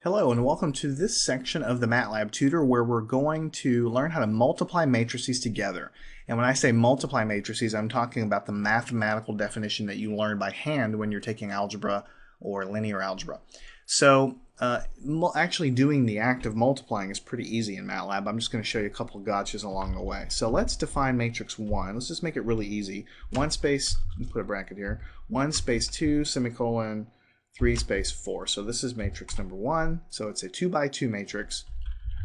Hello and welcome to this section of the MATLAB tutor where we're going to learn how to multiply matrices together. And when I say multiply matrices, I'm talking about the mathematical definition that you learn by hand when you're taking algebra or linear algebra. So actually doing the act of multiplying is pretty easy in MATLAB. I'm just going to show you a couple of gotchas along the way. So let's define matrix 1. Let's just make it really easy. 1 space, put a bracket here, 1 space 2 semicolon 3 space 4. So this is matrix number 1. So it's a 2 by 2 matrix.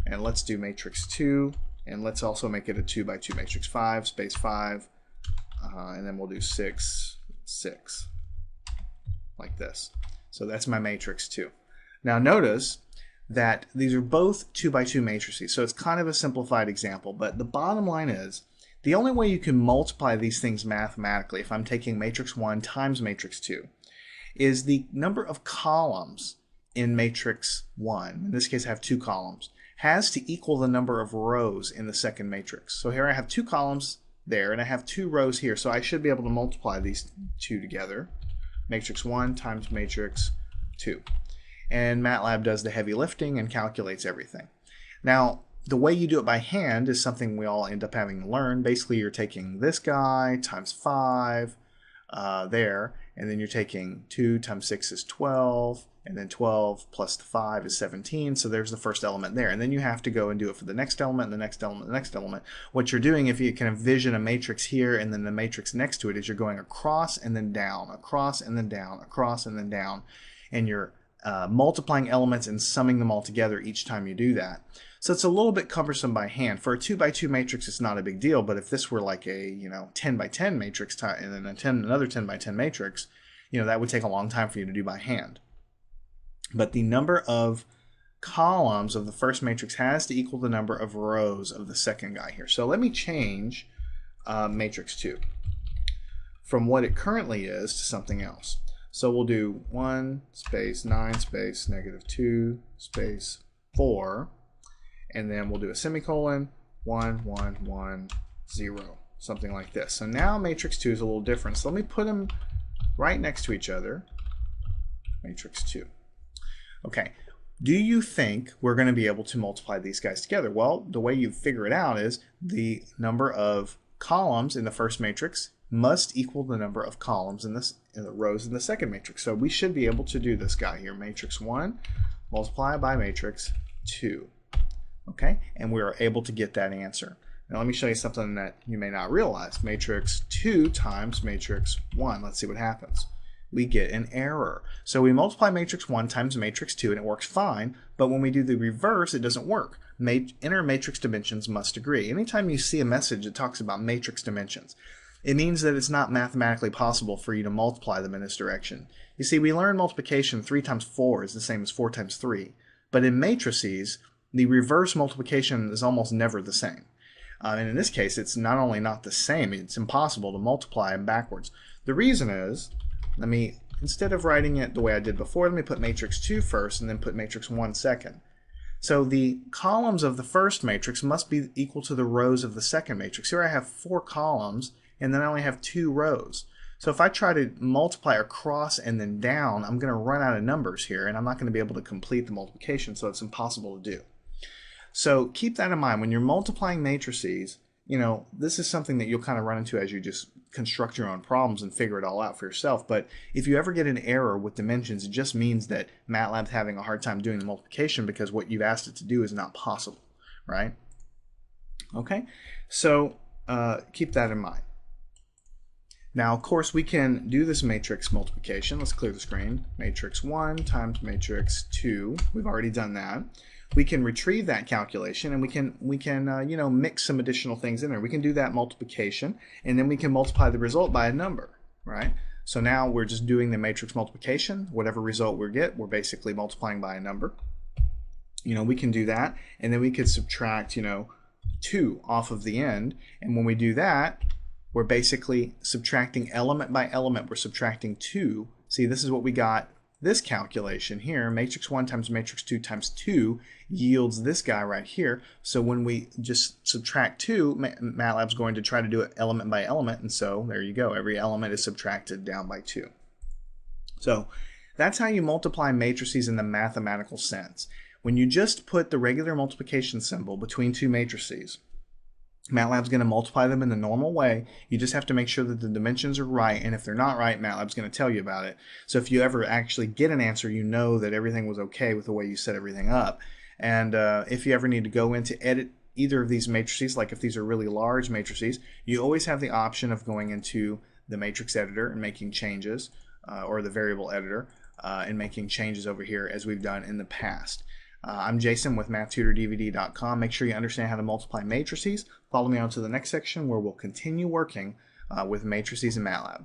And let's do matrix 2. And let's also make it a 2 by 2 matrix. 5 space 5. And then we'll do 6, 6. Like this. So that's my matrix 2. Now notice that these are both 2 by 2 matrices. So it's kind of a simplified example. But the bottom line is, the only way you can multiply these things mathematically, if I'm taking matrix 1 times matrix 2, is the number of columns in matrix 1, in this case I have 2 columns, has to equal the number of rows in the second matrix. So here I have 2 columns there and I have 2 rows here, so I should be able to multiply these two together. Matrix 1 times matrix 2. And MATLAB does the heavy lifting and calculates everything. Now the way you do it by hand is something we all end up having to learn. Basically you're taking this guy times 5 there, and then you're taking 2 times 6 is 12, and then 12 plus the 5 is 17, so there's the first element there. And then you have to go and do it for the next element, the next element, the next element. What you're doing, if you can envision a matrix here and then the matrix next to it, is you're going across and then down, across and then down, across and then down, and you're multiplying elements and summing them all together each time you do that. So it's a little bit cumbersome by hand. For a 2 by 2 matrix, it's not a big deal, but if this were like a 10 by 10 matrix and then another 10 by 10 matrix, that would take a long time for you to do by hand. But the number of columns of the first matrix has to equal the number of rows of the second guy here. So let me change matrix 2 from what it currently is to something else. So we'll do 1 space 9 space negative 2 space 4, and then we'll do a semicolon 1 1 1 0, something like this. So now matrix 2 is a little different. So let me put them right next to each other. Matrix 2. Okay, do you think we're going to be able to multiply these guys together? Well, the way you figure it out is the number of columns in the first matrix must equal the number of columns in the rows in the second matrix. So we should be able to do this guy here, matrix 1 multiplied by matrix 2. Okay, and we are able to get that answer. Now let me show you something that you may not realize. Matrix 2 times matrix 1. Let's see what happens. We get an error. So we multiply matrix 1 times matrix 2 and it works fine, but when we do the reverse, it doesn't work. Inner matrix dimensions must agree. Anytime you see a message that talks about matrix dimensions, it means that it's not mathematically possible for you to multiply them in this direction. You see, we learned multiplication 3 times 4 is the same as 4 times 3, but in matrices, the reverse multiplication is almost never the same. And in this case, it's not only not the same, it's impossible to multiply them backwards. The reason is, instead of writing it the way I did before, let me put matrix 2 first and then put matrix 1 second. So the columns of the first matrix must be equal to the rows of the second matrix. Here I have 4 columns and then I only have 2 rows. So if I try to multiply across and then down, I'm going to run out of numbers here and I'm not going to be able to complete the multiplication, so it's impossible to do. So keep that in mind. When you're multiplying matrices, this is something that you'll kind of run into as you just construct your own problems and figure it all out for yourself. But if you ever get an error with dimensions, it just means that MATLAB's having a hard time doing the multiplication because what you've asked it to do is not possible, right? Okay, so keep that in mind. Now, of course, we can do this matrix multiplication. Let's clear the screen. Matrix 1 times matrix 2. We've already done that. We can retrieve that calculation and we can mix some additional things in there. We can do that multiplication and then we can multiply the result by a number, right? So now we're just doing the matrix multiplication. Whatever result we get, we're basically multiplying by a number. We can do that and then we could subtract, 2 off of the end, and when we do that, we're basically subtracting element by element. We're subtracting 2. See, this is what we got. This calculation here, matrix 1 times matrix 2 times 2, yields this guy right here. So when we just subtract 2, MATLAB's going to try to do it element by element, and so there you go. Every element is subtracted down by 2. So That's how you multiply matrices in the mathematical sense. When you just put the regular multiplication symbol between two matrices, MATLAB's going to multiply them in the normal way. You just have to make sure that the dimensions are right, and if they're not right, MATLAB's going to tell you about it. So if you ever actually get an answer, you know that everything was okay with the way you set everything up. And if you ever need to go in to edit either of these matrices, like if these are really large matrices, you always have the option of going into the matrix editor and making changes, or the variable editor, and making changes over here as we've done in the past. I'm Jason with MathTutorDVD.com. Make sure you understand how to multiply matrices. Follow me on to the next section where we'll continue working with matrices in MATLAB.